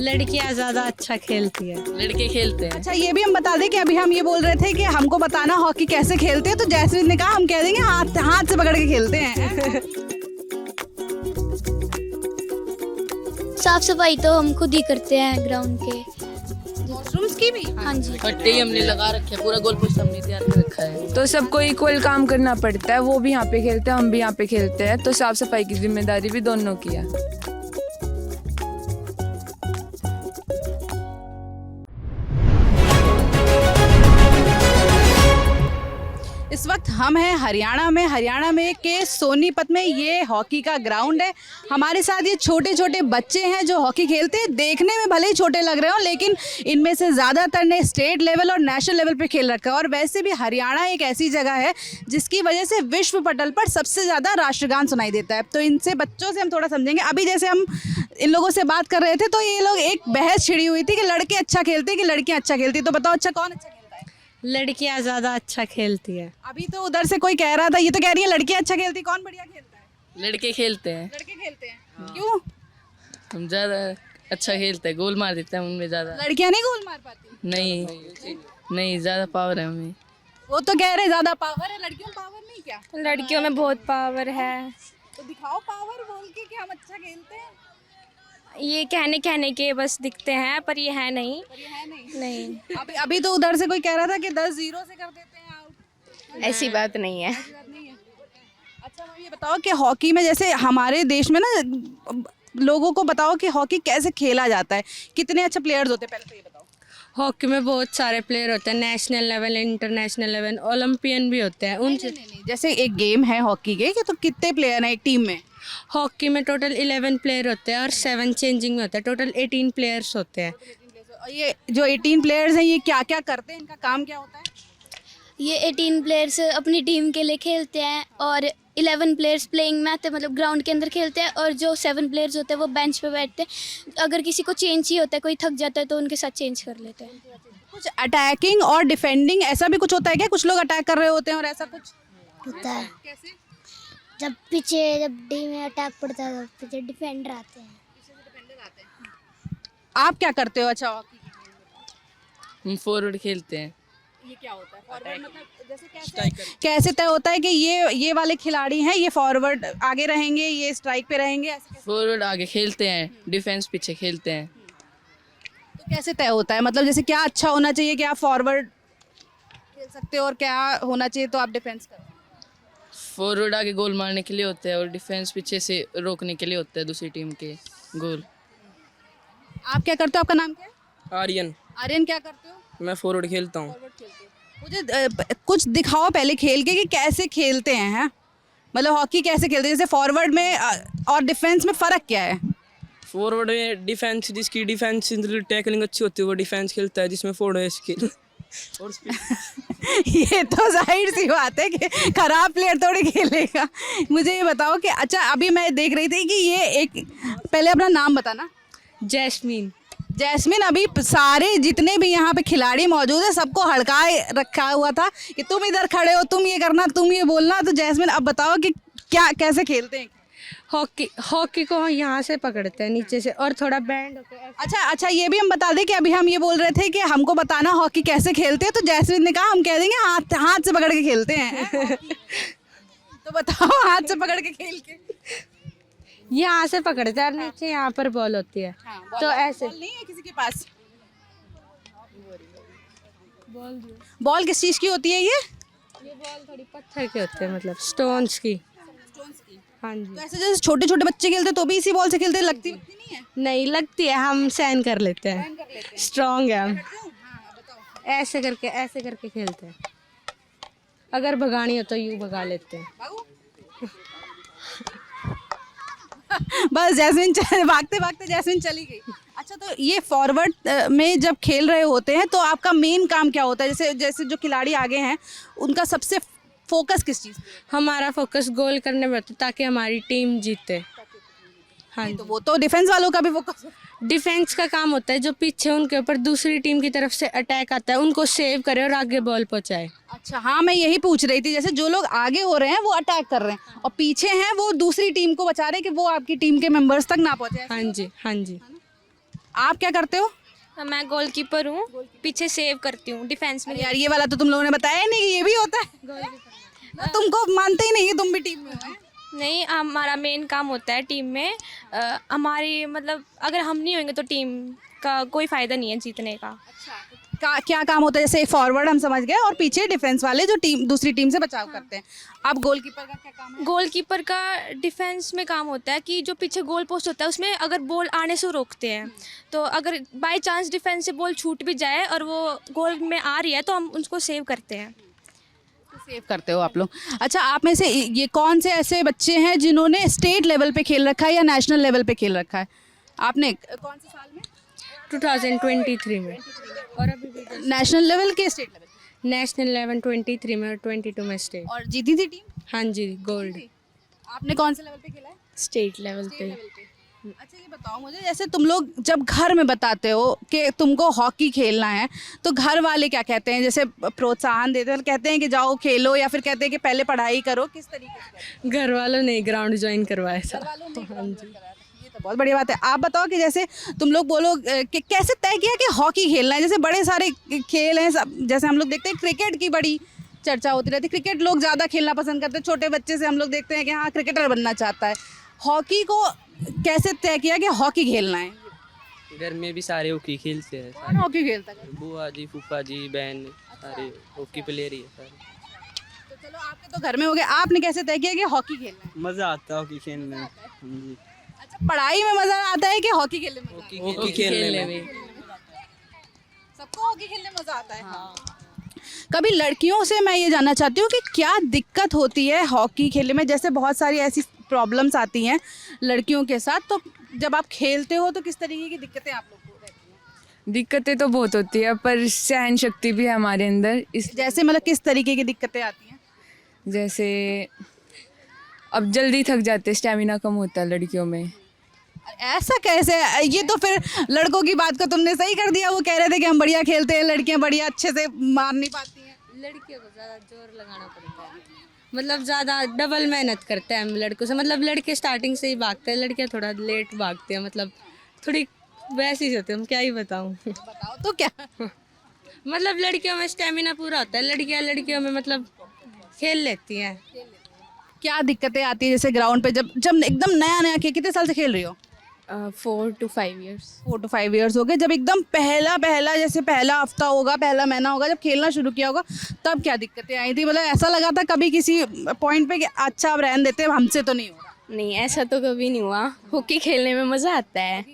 लड़कियां ज्यादा अच्छा खेलती है। लड़के खेलते हैं। अच्छा ये भी हम बता दें कि अभी हम ये बोल रहे थे कि हमको बताना हॉकी कैसे खेलते हैं, तो जैस्मिन ने कहा हम कह देंगे हाथ हाथ से पकड़ के खेलते हैं। साफ सफाई तो हम खुद ही करते हैं ग्राउंड के। वॉशरूम्स की भी? हाँ जी। पट्टे ही हमने लगा रखे, पूरा गोल पोस्ट हमने तैयार कर रखा है। तो सबको इक्वल काम करना पड़ता है, वो भी यहाँ पे खेलते हैं, हम भी यहाँ पे खेलते हैं, तो साफ सफाई की जिम्मेदारी भी दोनों की है। इस वक्त हम हैं हरियाणा में के सोनीपत में ये हॉकी का ग्राउंड है। हमारे साथ ये छोटे छोटे बच्चे हैं जो हॉकी खेलते हैं। देखने में भले ही छोटे लग रहे हो, लेकिन इनमें से ज़्यादातर ने स्टेट लेवल और नेशनल लेवल पे खेल रखा है। और वैसे भी हरियाणा एक ऐसी जगह है जिसकी वजह से विश्व पटल पर सबसे ज़्यादा राष्ट्रगान सुनाई देता है। तो इनसे बच्चों से हम थोड़ा समझेंगे। अभी जैसे हम इन लोगों से बात कर रहे थे तो ये लोग एक बहस छिड़ी हुई थी कि लड़के अच्छा खेलते हैं कि लड़कियाँ अच्छा खेलती हैं। तो बताओ अच्छा कौन अच्छा खेलता है? लड़कियां ज्यादा अच्छा खेलती है। अभी तो उधर से कोई कह रहा था, ये तो कह रही है लड़कियां अच्छा खेलती, कौन बढ़िया खेलता है? लड़के खेलते हैं। लड़के खेलते हैं। क्यों? हम ज्यादा अच्छा खेलते हैं, गोल मार देते हैं उनमें ज्यादा। लड़कियां नहीं गोल मार पाती? नहीं ज्यादा पावर है हमें। वो तो कह रहे ज्यादा पावर है, लड़कियों में पावर नहीं क्या? लड़कियों में बहुत पावर है। तो दिखाओ पावर बोल के कि हम अच्छा खेलते हैं। ये कहने के बस दिखते हैं, पर ये है नहीं। पर ये है नहीं। नहीं, अभी तो उधर से कोई कह रहा था कि 10-0 से कर देते हैं आउट। ऐसी बात नहीं है। ऐसी बात नहीं है। अच्छा मुझे ये बताओ कि हॉकी में जैसे हमारे देश में ना, लोगों को बताओ कि हॉकी कैसे खेला जाता है, कितने अच्छे प्लेयर्स होते हैं, पहले तो ये बताओ। हॉकी में बहुत सारे प्लेयर होते हैं, national level, international level, Olympian भी होते हैं। उन नहीं, जैसे एक गेम है हॉकी के, कि तो कितने प्लेयर हैं एक टीम में? हॉकी में टोटल 11 प्लेयर होते हैं और 7 चेंजिंग में होते हैं। टोटल 18 प्लेयर्स होते हैं। और ये जो 18 प्लेयर्स हैं ये क्या क्या करते हैं, इनका काम क्या होता है? ये 18 प्लेयर्स अपनी टीम के लिए खेलते हैं और 11 प्लेयर्स प्लेइंग में आते हैं, मतलब ग्राउंड के अंदर खेलते हैं। और जो 7 प्लेयर्स होते हैं वो बेंच पे बैठते हैं। अगर किसी को चेंज ही होता है, कोई थक जाता है, तो उनके साथ चेंज कर लेते हैं। कुछ अटैकिंग और डिफेंडिंग ऐसा भी कुछ होता है क्या? कुछ लोग अटैक कर रहे होते हैं और ऐसा कुछ होता है। कैसे? जब डी में अटैक पड़ता है तो पीछे डिफेंडर आते हैं। आप क्या करते हो? अच्छा हॉकी हम फॉरवर्ड खेलते हैं। ये क्या होता है फॉरवर्ड? मतलब जैसे कैसे तय होता है कि ये वाले खिलाड़ी हैं, ये फॉरवर्ड आगे रहेंगे, ये स्ट्राइक पे रहेंगे, ऐसे कैसे? फॉरवर्ड आगे खेलते हैं, डिफेंस पीछे खेलते हैं। तो कैसे तय होता है? मतलब जैसे क्या अच्छा होना चाहिए कि आप फॉरवर्ड खेल सकते हो और क्या होना चाहिए तो आप डिफेंस करो? फॉरवर्ड आगे गोल मारने के लिए होते हैं और डिफेंस पीछे से रोकने के लिए होता है दूसरी टीम के गोल। आप क्या करते हो? आपका नाम क्या है? आर्यन। आर्यन क्या करते हो? मैं फॉरवर्ड खेलता हूँ। मुझे कुछ दिखाओ पहले खेल के कि कैसे खेलते हैं, मतलब हॉकी कैसे खेलते हैं, जैसे फॉरवर्ड में और डिफेंस में फ़र्क क्या है? फॉरवर्ड में डिफेंस, जिसकी डिफेंस टैकलिंग अच्छी होती है वो डिफेंस खेलता है, जिसमें फॉरवर्ड है स्किल और ये तो जाहिर सी बात है कि खराब प्लेयर थोड़ी खेलेगा। मुझे ये बताओ कि अच्छा अभी मैं देख रही थी कि ये एक, पहले अपना नाम बताना। जैस्मीन। जैस्मिन, अभी सारे जितने भी यहाँ पे खिलाड़ी मौजूद है सबको हड़काए रखा हुआ था कि तुम इधर खड़े हो, तुम ये करना, तुम ये बोलना। तो जैस्मिन अब बताओ कि क्या कैसे खेलते हैं? हॉकी को यहाँ से पकड़ते हैं नीचे से और थोड़ा बैंड होते हैं। अच्छा ये भी हम बता दें कि अभी हम ये बोल रहे थे कि हमको बताना हॉकी कैसे खेलते हैं, तो जैस्मिन ने कहा हम कह देंगे हाथ से पकड़ के खेलते हैं। तो बताओ हाथ से पकड़ के खेल के। यहाँ से पकड़ते हैं और नीचे यहाँ पर बॉल होती है। तो ऐसे बॉल नहीं है किसी के पास? बॉल किस चीज़ की होती है ये बॉल थोड़ी पत्थर के होते हैं, मतलब स्टोन्स की। हाँ जी। तो ऐसे जैसे छोटे छोटे बच्चे खेलते हैं तो भी इसी बॉल से खेलते हैं, लगती नहीं है? नहीं लगती है, हम सहन कर लेते हैं, स्ट्रॉन्ग है हम। ऐसे करके खेलते हैं। अगर भगानी हो तो यूँ भगा लेते हैं। बस जैस्मिन भागते भागते जैस्मिन चली गई। अच्छा तो ये फॉरवर्ड में जब खेल रहे होते हैं तो आपका मेन काम क्या होता है? जैसे जो खिलाड़ी आगे हैं उनका सबसे फोकस किस चीज़ पे? हमारा फोकस गोल करने में होता है ताकि हमारी टीम जीते। हाँ, तो वो तो डिफेंस वालों का भी फोकस। डिफेंस का काम होता है जो पीछे उनके ऊपर दूसरी टीम की तरफ से अटैक आता है उनको सेव करे और आगे बॉल पहुंचाए। अच्छा हाँ, मैं यही पूछ रही थी, जैसे जो लोग आगे हो रहे हैं वो अटैक कर रहे हैं और पीछे हैं वो दूसरी टीम को बचा रहे हैं कि वो आपकी टीम के मेंबर्स तक ना पहुंचे। हाँ जी, हाँ जी। आप क्या करते हो? मैं गोलकीपर हूँ, पीछे सेव करती हूँ डिफेंस में। यार ये वाला तो तुम लोगों ने बताया ही नहीं कि ये भी होता है। मैं तुमको मानते ही नहीं कि तुम भी टीम में हो। नहीं, हमारा मेन काम होता है टीम में हमारी मतलब अगर हम नहीं होंगे तो टीम का कोई फ़ायदा नहीं है जीतने का। क्या काम होता है? जैसे फॉरवर्ड हम समझ गए और पीछे डिफेंस वाले जो टीम दूसरी टीम से बचाव करते हैं। आप गोलकीपर का क्या काम है? गोलकीपर का डिफेंस में काम होता है कि जो पीछे गोल पोस्ट होता है उसमें अगर बॉल आने से रोकते हैं, तो अगर बाय चांस डिफेंस से बॉल छूट भी जाए और वो गोल में आ रही है तो हम उसको सेव करते हैं। सेव करते हो आप लोग। अच्छा, आप में से ये कौन से ऐसे बच्चे हैं जिन्होंने स्टेट लेवल पे खेल रखा है या नेशनल लेवल पे खेल रखा है? आपने कौन से साल में? 2023 में। और अभी भी नेशनल लेवल के स्टेट लेवल? नेशनल लेवल 23 में और 22 में स्टेट। और जीती थी टीम? हाँ जी, गोल्ड। आपने कौन से लेवल पे खेला है? स्टेट लेवल पे। अच्छा, ये बताओ मुझे, जैसे तुम लोग जब घर में बताते हो कि तुमको हॉकी खेलना है तो घर वाले क्या कहते हैं? जैसे प्रोत्साहन देते हैं, कहते हैं कि जाओ खेलो, या फिर कहते हैं कि पहले पढ़ाई करो? किस तरीके से? घर वालों ने ग्राउंड ज्वाइन करवाया था। हाँ जी, ये तो बहुत बढ़िया बात है। आप बताओ कि जैसे तुम लोग बोलो कि कैसे तय किया कि हॉकी खेलना है? जैसे बड़े सारे खेल हैं, जैसे हम लोग देखते हैं क्रिकेट की बड़ी चर्चा होती रहती है, क्रिकेट लोग ज़्यादा खेलना पसंद करते हैं, छोटे बच्चे से हम लोग देखते हैं कि हाँ क्रिकेटर बनना चाहता है। हॉकी को कैसे तय किया कि हॉकी खेलना है? घर में भी सारे हॉकी खेलते हैं। कौन हॉकी खेलता है? बुआ जी, फूफा जी, बहन, सारे हॉकी प्लेयर ही है सारे। तो चलो, आपके तो घर में हो गए, आपने कैसे तय किया कि हॉकी खेलना है? मज़ा आता है हॉकी खेलने में। जी, अच्छा, पढ़ाई में मज़ा आता है कि हॉकी खेलने में मज़ा आता है? हॉकी खेलने में। सबको हॉकी खेलने में मज़ा आता है। हाँ। कभी लड़कियों से मैं ये जानना चाहती हूँ कि क्या दिक्कत होती है हॉकी खेलने में? जैसे बहुत सारी ऐसी प्रॉब्लम्स आती हैं लड़कियों के साथ, तो जब आप खेलते हो तो किस तरीके की दिक्कतें आप लोग को रहती हैं? दिक्कतें तो बहुत होती है, पर सहन शक्ति भी है हमारे अंदर। इस जैसे मतलब किस तरीके की दिक्कतें आती हैं? जैसे अब जल्दी थक जाते, स्टेमिना कम होता है लड़कियों में। ऐसा कैसे? ये तो फिर लड़कों की बात को तुमने सही कर दिया। वो कह रहे थे कि हम बढ़िया खेलते हैं, लड़कियां बढ़िया अच्छे से मार नहीं पाती हैं। लड़कियों को ज़्यादा जोर लगाना पड़ता है, मतलब ज़्यादा डबल मेहनत करते हैं हम लड़कों से। मतलब लड़के स्टार्टिंग से ही भागते हैं, लड़कियां थोड़ा लेट भागते हैं, मतलब थोड़ी वैसी ही होती है। हम क्या ही बताऊँ। बताओ तो क्या? मतलब लड़कियों में स्टेमिना पूरा होता है, लड़कियों में मतलब खेल लेती हैं। क्या दिक्कतें आती है जैसे ग्राउंड पे जब जब एकदम नया नया खेल? कितने साल से खेल रही हो? 4 to 5 years। 4 to 5 years हो गए। जब एकदम पहला जैसे पहला हफ्ता होगा, पहला महीना होगा, जब खेलना शुरू किया होगा, तब क्या दिक्कतें आई थी? मतलब ऐसा लगा था कभी किसी पॉइंट पे कि अच्छा अब रहने देते, हमसे तो नहीं हो रहा? नहीं, ऐसा तो कभी नहीं हुआ। हॉकी खेलने में मज़ा आता है।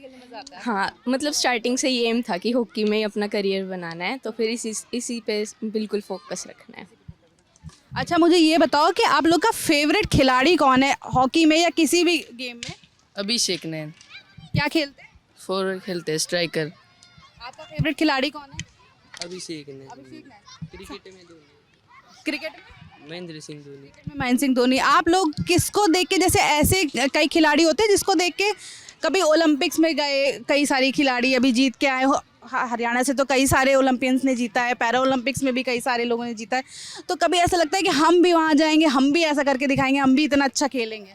हाँ, मतलब स्टार्टिंग से ये एम था कि हॉकी में ही अपना करियर बनाना है, तो फिर इसी पे बिल्कुल फोकस रखना है। अच्छा, मुझे ये बताओ कि आप लोग का फेवरेट खिलाड़ी कौन है हॉकी में या किसी भी गेम में? अभिषेक ने क्या खेलते हैं? फॉरवर्ड खेलते हैं, स्ट्राइकर। आपका फेवरेट खिलाड़ी कौन है? अभिषेक ने। क्रिकेट में महेंद्र सिंह धोनी। में महेंद्र सिंह धोनी। आप लोग किसको देख के, जैसे ऐसे कई खिलाड़ी होते हैं जिसको देख के कभी ओलंपिक्स में गए, कई सारी खिलाड़ी अभी जीत के आए हो, हरियाणा से तो कई सारे ओलंपियंस ने जीता है, पैरा ओलंपिक्स में भी कई सारे लोगों ने जीता है, तो कभी ऐसा लगता है कि हम भी वहाँ जाएंगे, हम भी ऐसा करके दिखाएंगे, हम भी इतना अच्छा खेलेंगे?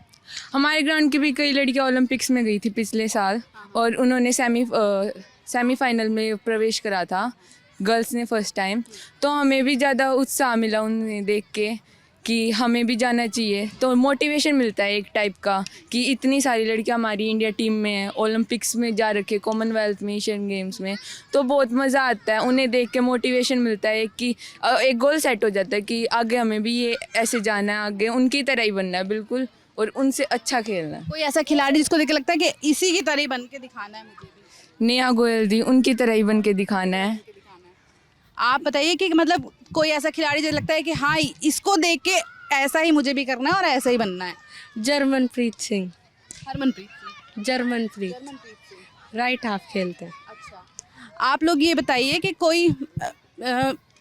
हमारे ग्राउंड की भी कई लड़कियां ओलंपिक्स में गई थी पिछले साल, और उन्होंने सेमीफाइनल में प्रवेश करा था, गर्ल्स ने फर्स्ट टाइम। तो हमें भी ज़्यादा उत्साह मिला उन्हें देख के कि हमें भी जाना चाहिए। तो मोटिवेशन मिलता है एक टाइप का कि इतनी सारी लड़कियां हमारी इंडिया टीम में हैं, ओलंपिक्स में जा रखे, कॉमनवेल्थ में, एशियन गेम्स में, तो बहुत मज़ा आता है। उन्हें देख के मोटिवेशन मिलता है कि एक गोल सेट हो जाता है कि आगे हमें भी ये ऐसे जाना है, आगे उनकी तरह ही बनना है बिल्कुल, और उनसे अच्छा खेलना है। कोई ऐसा खिलाड़ी जिसको देख के लगता है कि इसी की तरह ही बन के दिखाना है मुझे भी? नेहा गोयल दी, उनकी तरह ही बन के दिखाना है। आप बताइए कि मतलब कोई ऐसा खिलाड़ी जो लगता है कि हाँ इसको देख के ऐसा ही मुझे भी करना है और ऐसा ही बनना है? जर्मनप्रीत सिंह। हरमनप्रीत सिंह। जर्मनप्रीत राइट हाफ खेलते हैं। अच्छा, आप लोग ये बताइए कि कोई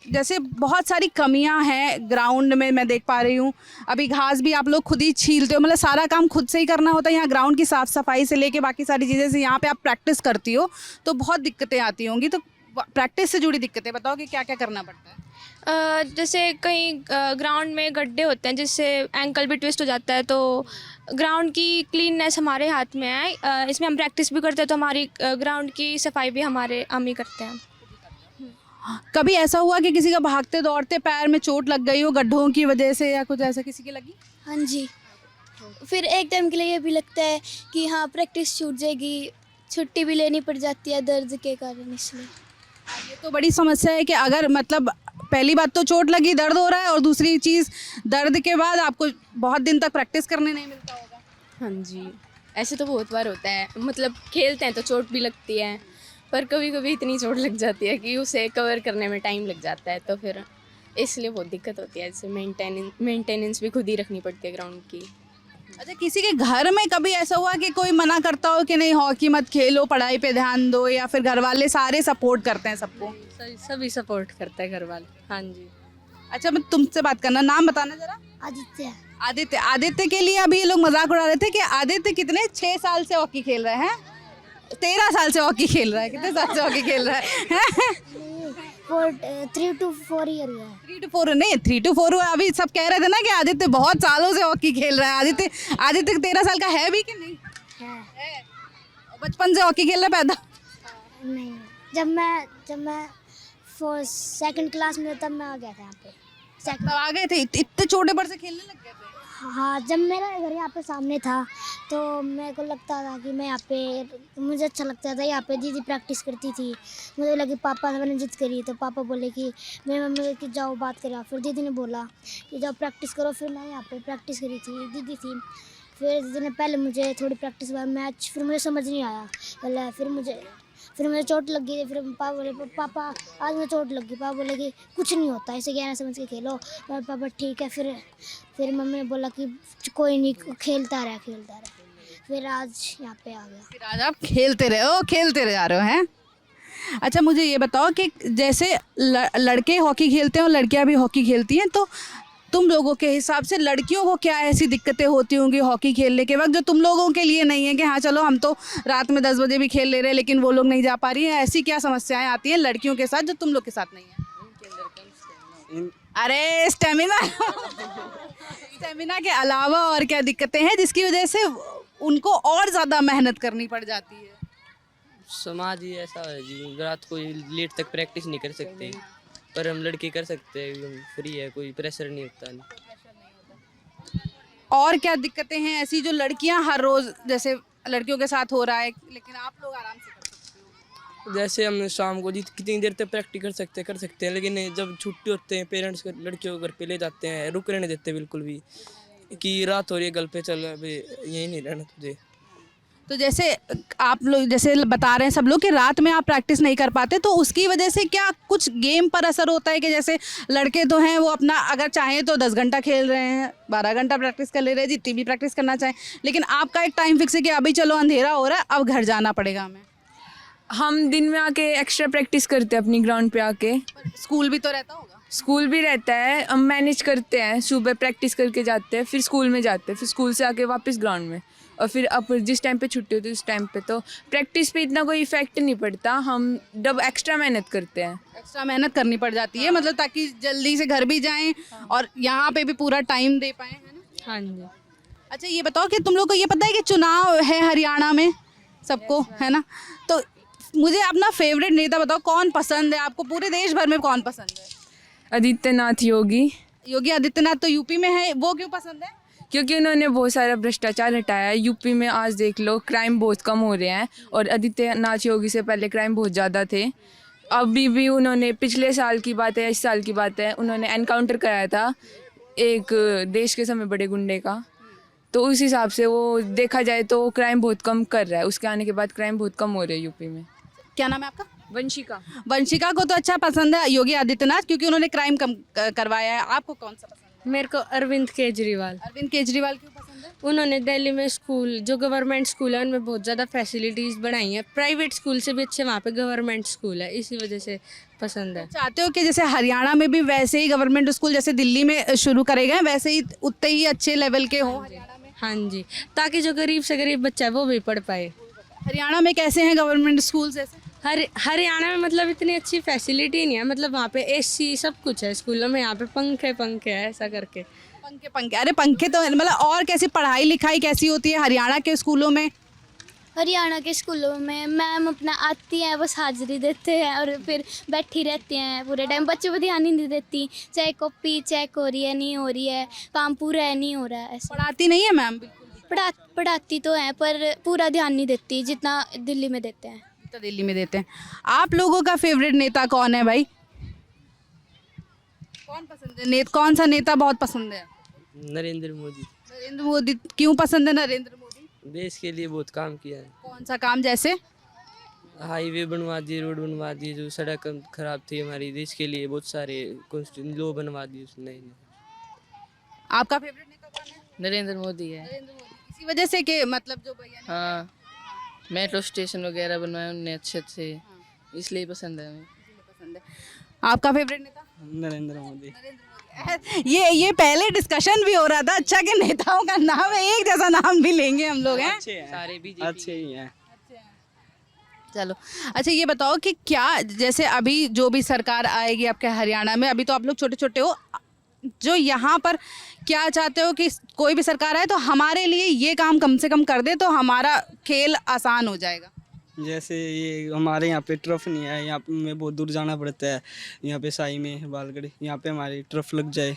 जैसे बहुत सारी कमियां हैं ग्राउंड में, मैं देख पा रही हूँ अभी घास भी आप लोग खुद ही छीलते हो, मतलब सारा काम खुद से ही करना होता है यहाँ ग्राउंड की साफ़ सफाई से लेके बाकी सारी चीज़ें से। यहाँ पे आप प्रैक्टिस करती हो तो बहुत दिक्कतें आती होंगी, तो प्रैक्टिस से जुड़ी दिक्कतें बताओ कि क्या क्या करना पड़ता है? जैसे कहीं ग्राउंड में गड्ढे होते हैं जिससे एंकल भी ट्विस्ट हो जाता है, तो ग्राउंड की क्लीननेस हमारे हाथ में है। इसमें हम प्रैक्टिस भी करते हैं, तो हमारी ग्राउंड की सफाई भी हम ही करते हैं। कभी ऐसा हुआ कि किसी का भागते दौड़ते पैर में चोट लग गई हो गड्ढों की वजह से, या कुछ ऐसा किसी की लगी? हाँ जी। फिर एक टाइम के लिए ये भी लगता है कि हाँ प्रैक्टिस छूट जाएगी, छुट्टी भी लेनी पड़ जाती है दर्द के कारण, इसलिए। ये तो बड़ी समस्या है कि अगर मतलब पहली बात तो चोट लगी, दर्द हो रहा है, और दूसरी चीज़ दर्द के बाद आपको बहुत दिन तक प्रैक्टिस करने नहीं मिलता होगा। हाँ जी, ऐसे तो बहुत बार होता है। मतलब खेलते हैं तो चोट भी लगती है, पर कभी कभी इतनी चोट लग जाती है कि उसे कवर करने में टाइम लग जाता है, तो फिर इसलिए बहुत दिक्कत होती है। जैसे मेंटेनेंस भी खुद ही रखनी पड़ती है ग्राउंड की। अच्छा, किसी के घर में कभी ऐसा हुआ कि कोई मना करता हो कि नहीं हॉकी मत खेलो, पढ़ाई पे ध्यान दो, या फिर घर वाले सारे सपोर्ट करते हैं सबको? सभी सपोर्ट करते हैं घर वाले। हाँ जी। अच्छा, मैं तुमसे बात करना, नाम बताना जरा। आदित्य। आदित्य। आदित्य के लिए अभी ये लोग मजाक उड़ा रहे थे कि आदित्य कितने 6 साल से हॉकी खेल रहे हैं, 13 साल से हॉकी खेल रहा है। कितने साल से हॉकी खेल रहा है? 3 to 4 ईयर हुआ है। 3 to 4 नहीं, 3 to 4 हुआ। अभी सब कह रहे थे ना कि आदित्य बहुत सालों से हॉकी खेल रहा है। आदित्य 13 साल का है भी कि नहीं? है। बचपन से हॉकी खेल रहा पैदा? नहीं, जब मैं सेकंड क्लास में तब मैं आ गया था यहाँ पे। तब आ गए थे? इतने छोटे पर से खेलने लग गए थे? हाँ, जब मेरा घर यहाँ पे सामने था तो मेरे को लगता था कि मैं यहाँ पे, मुझे अच्छा लगता था। यहाँ पे दीदी प्रैक्टिस करती थी, मुझे लगी पापा ने जिद करी तो पापा बोले कि मेरी मम्मी कि जाओ बात करो। फिर दीदी ने बोला कि जाओ प्रैक्टिस करो। फिर मैं यहाँ पे प्रैक्टिस करी थी, दीदी थी। फिर दीदी ने पहले मुझे थोड़ी प्रैक्टिस हुआ मैच, फिर मुझे समझ नहीं आया पहले। फिर मुझे चोट लग गई। फिर पापा बोले पापा आज मुझे चोट लग गई। पापा बोले कि कुछ नहीं होता, इसे कहना समझ के खेलो। और पापा ठीक है। फिर मम्मी ने बोला कि कोई नहीं, खेलता रहा। फिर आज यहाँ पे आ गया। फिर आज आप खेलते जा रहे हो हैं? अच्छा, मुझे ये बताओ कि जैसे लड़के हॉकी खेलते हैं और लड़कियां भी हॉकी खेलती हैं, तो तुम लोगों के हिसाब से लड़कियों को क्या ऐसी दिक्कतें होती होंगी हॉकी खेलने के वक्त जो तुम लोगों के लिए नहीं है कि हाँ चलो हम तो रात में 10 बजे भी खेल ले रहे हैं लेकिन वो लोग नहीं जा पा रही हैं? ऐसी क्या समस्याएं आती हैं लड़कियों के साथ जो तुम लोग के साथ नहीं है? अरे स्टेमिना स्टेमिना के अलावा और क्या दिक्कतें हैं जिसकी वजह से उनको और ज़्यादा मेहनत करनी पड़ जाती है? समाज ही ऐसा है जी, रात को लेट तक प्रैक्टिस नहीं कर सकते, पर हम लड़के कर सकते हैं, एकदम फ्री है, कोई प्रेशर नहीं होता। और क्या दिक्कतें हैं ऐसी जो लड़कियां हर रोज़ जैसे लड़कियों के साथ हो रहा है लेकिन आप लोग आराम से कर सकते हो? जैसे हम शाम को कितनी देर तक प्रैक्टिस कर सकते हैं, लेकिन जब छुट्टी होते हैं पेरेंट्स लड़कियों को घर पे ले जाते हैं, रुकने नहीं देते बिल्कुल भी कि रात हो रही है घर पे, चल अभी यहीं नहीं रहना तुझे। तो जैसे आप लोग जैसे बता रहे हैं सब लोग कि रात में आप प्रैक्टिस नहीं कर पाते, तो उसकी वजह से क्या कुछ गेम पर असर होता है कि जैसे लड़के तो हैं वो अपना अगर चाहें तो 10 घंटा खेल रहे हैं, 12 घंटा प्रैक्टिस कर ले रहे हैं, जितनी भी प्रैक्टिस करना चाहें, लेकिन आपका एक टाइम फिक्स है कि अभी चलो अंधेरा हो रहा है अब घर जाना पड़ेगा हमें? हम दिन में आके एक्स्ट्रा प्रैक्टिस करते हैं अपनी ग्राउंड पे आके। स्कूल भी तो रहता होगा? स्कूल भी रहता है, हम मैनेज करते हैं, सुबह प्रैक्टिस करके जाते हैं, फिर स्कूल में जाते हैं, फिर स्कूल से आके वापस ग्राउंड में, और फिर अब जिस टाइम पे छुट्टी होती है उस टाइम पे तो प्रैक्टिस पे इतना कोई इफेक्ट नहीं पड़ता। हम जब एक्स्ट्रा मेहनत करते हैं, एक्स्ट्रा मेहनत करनी पड़ जाती है मतलब ताकि जल्दी से घर भी जाएं और यहाँ पे भी पूरा टाइम दे पाएं, है ना? हाँ जी। अच्छा, ये बताओ कि तुम लोग को ये पता है कि चुनाव है हरियाणा में सबको, है ना? तो मुझे अपना फेवरेट नेता बताओ, कौन पसंद है आपको? पूरे देश भर में कौन पसंद है? आदित्यनाथ योगी आदित्यनाथ तो यूपी में है, वो क्यों पसंद है? क्योंकि उन्होंने बहुत सारा भ्रष्टाचार हटाया है। यूपी में आज देख लो क्राइम बहुत कम हो रहे हैं, और आदित्यनाथ योगी से पहले क्राइम बहुत ज़्यादा थे। अभी भी उन्होंने पिछले साल की बात है, इस साल की बात है, उन्होंने एनकाउंटर कराया था एक देश के समय बड़े गुंडे का, तो उस हिसाब से वो देखा जाए तो क्राइम बहुत कम कर रहा है। उसके आने के बाद क्राइम बहुत कम हो रहे हैं यूपी में। क्या नाम है आपका? वंशिका को तो अच्छा पसंद है योगी आदित्यनाथ क्योंकि उन्होंने क्राइम कम करवाया है। आपको कौन सा पसंद है? मेरे को अरविंद केजरीवाल क्यों पसंद है? उन्होंने दिल्ली में स्कूल जो गवर्नमेंट स्कूल है उनमें बहुत ज़्यादा फैसिलिटीज़ बढ़ाई हैं, प्राइवेट स्कूल से भी अच्छे वहाँ पे गवर्नमेंट स्कूल है, इसी वजह से पसंद है। चाहते हो कि जैसे हरियाणा में भी वैसे ही गवर्नमेंट स्कूल जैसे दिल्ली में शुरू करे गए वैसे ही उतने ही अच्छे लेवल के हों हरियाणा में? हाँ जी, ताकि जो गरीब से गरीब बच्चा है वो भी पढ़ पाए। हरियाणा में कैसे हैं गवर्नमेंट स्कूल? जैसे हरियाणा में मतलब इतनी अच्छी फैसिलिटी नहीं है, मतलब वहाँ पे एसी सब कुछ है स्कूलों में, यहाँ पे पंखे है ऐसा करके। पंखे पंखे, अरे पंखे तो मतलब, और कैसी पढ़ाई लिखाई कैसी होती है हरियाणा के स्कूलों में? हरियाणा के स्कूलों में मैम अपना आती हैं, बस हाजिरी देते हैं और फिर बैठी रहती हैं पूरे टाइम, बच्चों पर ध्यान ही नहीं देती, चाहे कॉपी चेक हो रही है नहीं हो रही है, काम पूरा है नहीं हो रहा है, ऐसा। पढ़ाती नहीं है मैम? पढ़ाती तो हैं पर पूरा ध्यान नहीं देती जितना दिल्ली में देते हैं। तो दिल्ली में देते हैं। आप लोगों का फेवरेट नेता कौन है भाई? कौन पसंद है कौन सा नेता बहुत पसंद है? नरेंद्र मोदी। नरेंद्र मोदी क्यों पसंद है नरेंद्र मोदी? देश के लिए बहुत काम किया है। कौन सा काम? जैसे हाईवे बनवा दिए, रोड बनवा दिए, जो सड़क खराब थी हमारी, देश के लिए बहुत सारे लो बनवा दिए उसने। नए आपका फेवरेट नेता कौन है? नरेंद्र मोदी है। नरेंद्र मोदी। इसी वजह से कि मतलब जो भैया ने हाँ, मेट्रो स्टेशन वगैरह बनवाए उनने अच्छे अच्छे, इसलिए पसंद है हमें। पसंद है। आपका फेवरेट नेता? नरेंद्र मोदी। ये पहले डिस्कशन भी हो रहा था, अच्छा कि नेताओं का नाम है एक जैसा नाम भी लेंगे हम लोग हैं। सारे भी अच्छे ही हैं। चलो अच्छा, ये बताओ कि क्या जैसे अभी जो भी सरकार आएगी आपके हरियाणा में, अभी तो आप लोग छोटे छोटे हो, जो यहाँ पर क्या चाहते हो कि कोई भी सरकार आए तो हमारे लिए ये काम कम से कम कर दे तो हमारा खेल आसान हो जाएगा? जैसे ये हमारे यहाँ पे टर्फ नहीं है, यहाँ पे हमें बहुत दूर जाना पड़ता है, यहाँ पे साई में बालगढ़, यहाँ पे हमारी टर्फ लग जाए।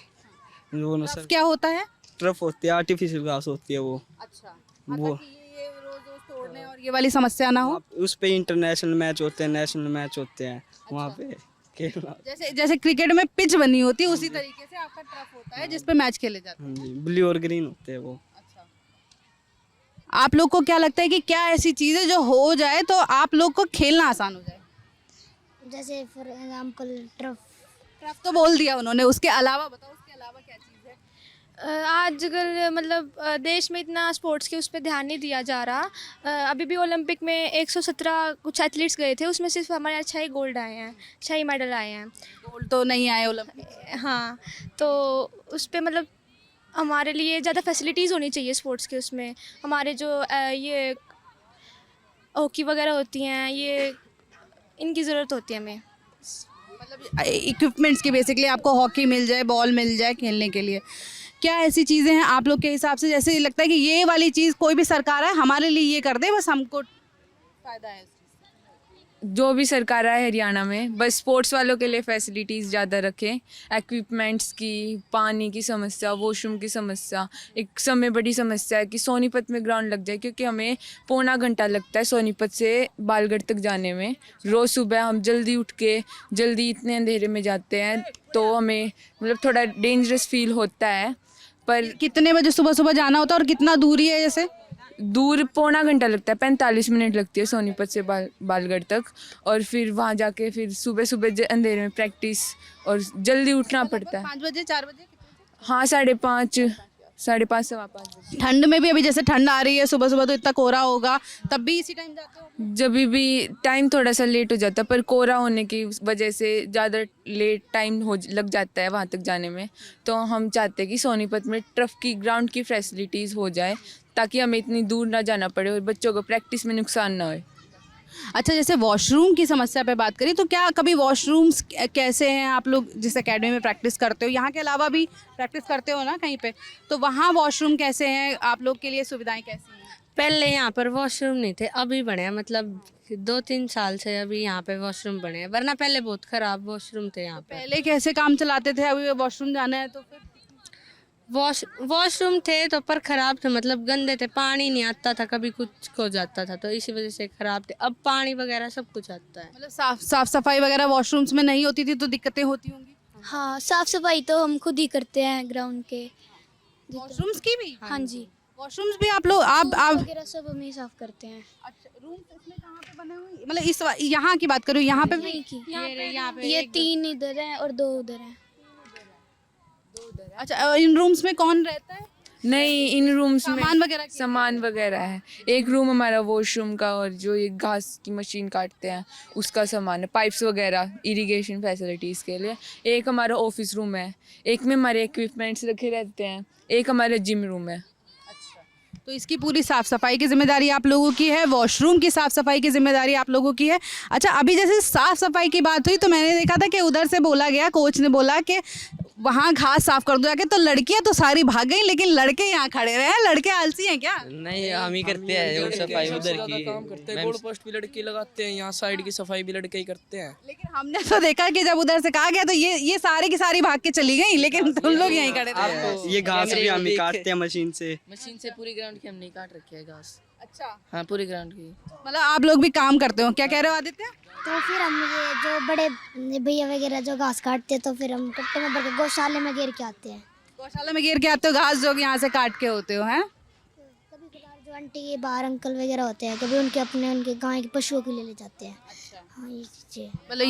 टर्फ क्या होता है? टर्फ होती है, आर्टिफिशियल घास होती है वो। अच्छा, वो ये रोज तोड़ने और ये वाली समस्या ना हो। उस पे इंटरनेशनल मैच होते हैं, नेशनल मैच होते हैं, वहाँ पे खेलना। जैसे क्रिकेट में पिच बनी होती है उसी तरीके से आपका टर्फ होता है जिसपे मैच खेले जाते हैं। हाँ जी, ब्लू और ग्रीन होते हैं वो। आप लोग को क्या लगता है कि क्या ऐसी चीज़ है जो हो जाए तो आप लोग को खेलना आसान हो जाए? जैसे फॉर एग्जांपल टर्फ तो बोल दिया उन्होंने, उसके अलावा बताओ, उसके अलावा क्या चीज़ है? आजकल मतलब देश में इतना स्पोर्ट्स के उस पर ध्यान नहीं दिया जा रहा। अभी भी ओलंपिक में 117 कुछ एथलीट्स गए थे, उसमें सिर्फ हमारे यहाँ 6 गोल्ड आए हैं, 6 मेडल आए हैं। गोल्ड तो नहीं आए ओलंपिक। हाँ, तो उस पर मतलब हमारे लिए ज़्यादा फैसिलिटीज़ होनी चाहिए स्पोर्ट्स के उसमें। हमारे जो ये हॉकी वगैरह होती हैं, ये इनकी ज़रूरत होती है हमें, मतलब इक्विपमेंट्स की। बेसिकली आपको हॉकी मिल जाए, बॉल मिल जाए खेलने के लिए। क्या ऐसी चीज़ें हैं आप लोग के हिसाब से जैसे लगता है कि ये वाली चीज़ कोई भी सरकार है हमारे लिए ये कर दे, बस हमको फ़ायदा है? जो भी सरकार आए हरियाणा में बस स्पोर्ट्स वालों के लिए फैसिलिटीज़ ज़्यादा रखें, एक्विपमेंट्स की, पानी की समस्या, वॉशरूम की समस्या। एक समय बड़ी समस्या है कि सोनीपत में ग्राउंड लग जाए, क्योंकि हमें पौना घंटा लगता है सोनीपत से बालगढ़ तक जाने में। रोज़ सुबह हम जल्दी उठ के जल्दी इतने अंधेरे में जाते हैं तो हमें मतलब थोड़ा डेंजरस फील होता है। पर कितने बजे सुबह सुबह जाना होता है और कितना दूरी है? जैसे दूर पौना घंटा लगता है, 45 मिनट लगती है सोनीपत से बालगढ़ तक, और फिर वहाँ जाके फिर सुबह सुबह अंधेरे में प्रैक्टिस और जल्दी उठना पड़ता है। 5 बजे 4 बजे? हाँ, 5:30, 5:30, 5:15। ठंड में भी, अभी जैसे ठंड आ रही है, सुबह सुबह तो इतना कोहरा होगा, तब भी इसी टाइम जाते हो? जब भी टाइम थोड़ा सा लेट हो जाता है, पर कोहरा होने की वजह से ज़्यादा लेट टाइम लग जाता है वहाँ तक जाने में। तो हम चाहते हैं कि सोनीपत में टर्फ की ग्राउंड की फैसिलिटीज़ हो जाए ताकि हमें इतनी दूर ना जाना पड़े और बच्चों को प्रैक्टिस में नुकसान ना हो। अच्छा, जैसे वॉशरूम की समस्या पे बात करें तो क्या कभी वॉशरूम्स कैसे हैं? आप लोग जिस एकेडमी में प्रैक्टिस करते हो, यहाँ के अलावा भी प्रैक्टिस करते हो ना कहीं पे, तो वहाँ वॉशरूम कैसे हैं? आप लोग के लिए सुविधाएं कैसी हैं? पहले यहाँ पर वॉशरूम नहीं थे, अभी बने हैं, मतलब 2-3 साल से अभी यहाँ पे वॉशरूम बने हैं, वरना पहले बहुत ख़राब वॉशरूम थे यहाँ पे। पहले कैसे काम चलाते थे? अभी वॉशरूम जाना है तो फिर वॉशरूम थे तो पर ख़राब थे, मतलब गंदे थे, पानी नहीं आता था, कभी कुछ हो जाता था तो इसी वजह से ख़राब थे। अब पानी वगैरह सब कुछ आता है। मतलब साफ सफाई वगैरह वॉशरूम्स में नहीं होती थी तो दिक्कतें होती होंगी? हाँ, साफ़ सफाई तो हम खुद ही करते हैं ग्राउंड के। वॉशरूम्स की भी? हाँ जी, वॉशरूम्स भी आप लोग आप वगैरह सब हम ही साफ़ करते हैं। अच्छा, रूम इसमें कहाँ पे बने हुए? मतलब इस यहाँ की बात करूँ, यहाँ पे भी? यहीं की। यहाँ पे ये 3 इधर हैं और 2 उधर हैं। अच्छा, इन रूम्स में कौन रहता है? नहीं, इन रूम्स में सामान वगैरह है। एक रूम हमारा वॉशरूम का और जो ये घास की मशीन काटते हैं उसका सामान है, पाइप्स वगैरह इरिगेशन फैसिलिटीज़ के लिए। एक हमारा ऑफिस रूम है, एक में हमारे इक्विपमेंट्स रखे रहते हैं, एक हमारा जिम रूम है। तो इसकी पूरी साफ सफाई की जिम्मेदारी आप लोगों की है, वॉशरूम की साफ सफाई की जिम्मेदारी आप लोगों की है। अच्छा, अभी जैसे साफ सफाई की बात हुई तो मैंने देखा था कि उधर से बोला गया, कोच ने बोला कि वहाँ घास साफ कर दो जाके, तो लड़कियां तो सारी भाग गई लेकिन लड़के यहाँ खड़े रहे हैं। लड़के आलसी हैं क्या? नहीं, हम ही करते हैं वो सफाई उधर की। काम करते हैं, गोल पोस्ट भी लड़के लगाते हैं, यहाँ साइड की सफाई भी लड़के ही करते हैं। लेकिन हमने तो देखा कि जब उधर से कहा गया तो ये सारी की सारी भाग के चली गई, लेकिन तुम लोग यहीं खड़े रहे। ये घास भी हम ही काटते हैं मशीन से। मशीन से पूरी ग्राउंड की हम नहीं काट रखी है घास। अच्छा, हाँ, पूरी ग्राउंड की। मतलब आप लोग भी काम करते हो, क्या कह रहे हो आदित्य? तो फिर हम ये जो बड़े भैया वगैरह जो घास काटते हैं तो फिर हम कट्टे में भर के गौशाले में घेर के आते हैं। गौशाला में घेर के आते हो घास जो यहाँ से काट के होते हो, हैं? कभी कभार जो आंटी के बाहर अंकल वगैरह होते हैं, कभी उनके गाय के पशुओं के लिए ले जाते हैं। हाँ, ये चीज़ें। मतलब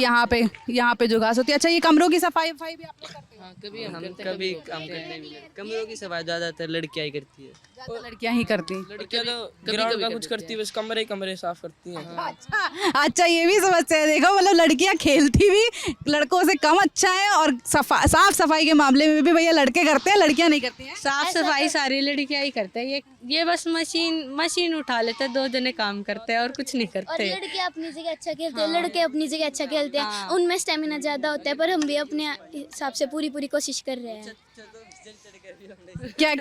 यहाँ पे जो घास होती है। अच्छा, ये कमरों की सफाई भी आप लोग करते हो? हाँ, कभी हम हम करते हैं, कभी वो काम करते हैं। करते हैं। कमरों की सफाई ज़्यादातर लड़कियाँ ही करती है। ज़्यादा लड़कियाँ ही करती। लड़कियां तो ग्राउंड का कुछ करती है, बस कमरे साफ करती हैं। अच्छा, ये भी समस्या है। देखो, मतलब लड़कियां खेलती भी लड़कों से कम अच्छा है और साफ सफाई के मामले में भी भैया लड़के करते हैं, लड़कियां नहीं करती हैं। साफ सफाई सारी लड़कियां ही करते हैं। ये बस मशीन उठा लेते हैं, 2 जने काम करते हैं और कुछ नहीं और करते। लड़के अपनी जगह अच्छा खेलते हैं, लड़के अपनी जगह अच्छा खेलते हैं। उनमें स्टेमिना ज़्यादा होता है, पर हम भी अपने हिसाब से पूरी कोशिश कर रहे हैं। क्या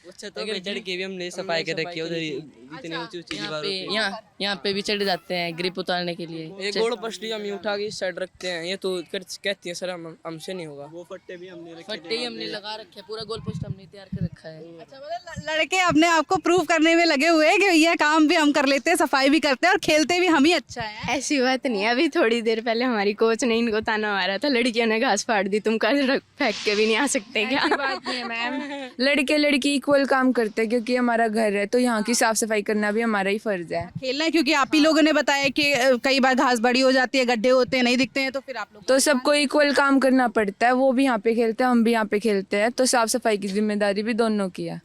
छतों पे चढ़ के भी हमने सफाई कर रखी है उधर इतनी ऊंची ऊंची यहाँ दीवारों पे पे। यहाँ पे भी चढ़ जाते हैं ग्रिप उतारने के लिए। ये गोल पोस्ट हम ही उठा के इस साइड रखते हैं। ये तो कहती है सर हमसे नहीं होगा। वो फट्टे भी हमने रखे फट्टे ही हमने लगा रखे हैं, पूरा गोल पोस्ट हमने तैयार कर रखा है। अच्छा, मतलब लड़के अपने आप को प्रूव करने में लगे हुए हैं कि ये काम भी हम कर लेते हैं, सफाई भी करते हैं और खेलते भी हम ही अच्छा है। ऐसी बात नहीं है। अभी थोड़ी देर पहले हमारी कोच ने इनको ताना मारा था, लड़कियों ने घास फाड़ दी, तुम कल फेंक के भी नहीं आ सकते क्या? ऐसी बात नहीं है मैम, लड़के लड़की इक्वल काम करते हैं क्योंकि हमारा घर है तो यहाँ की साफ सफाई करना भी हमारा ही फर्ज है। खेलना है, क्योंकि आप ही लोगों ने बताया कि कई बार घास बड़ी हो जाती है, गड्ढे होते हैं, नहीं दिखते हैं, तो फिर आप लोग तो सबको इक्वल काम करना पड़ता है। वो भी यहाँ पे खेलते हैं, हम भी यहाँ पे खेलते हैं, तो साफ सफाई की जिम्मेदारी भी दोनों की है।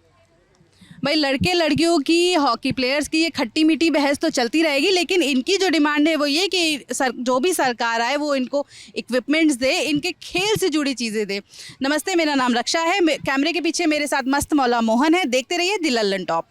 भाई, लड़के लड़कियों की, हॉकी प्लेयर्स की ये खट्टी मीठी बहस तो चलती रहेगी, लेकिन इनकी जो डिमांड है वो ये कि जो भी सरकार आए वो इनको इक्विपमेंट्स दे, इनके खेल से जुड़ी चीज़ें दे। नमस्ते, मेरा नाम रक्षा है, कैमरे के पीछे मेरे साथ मस्त मौला मोहन है। देखते रहिए द लल्लन टॉप।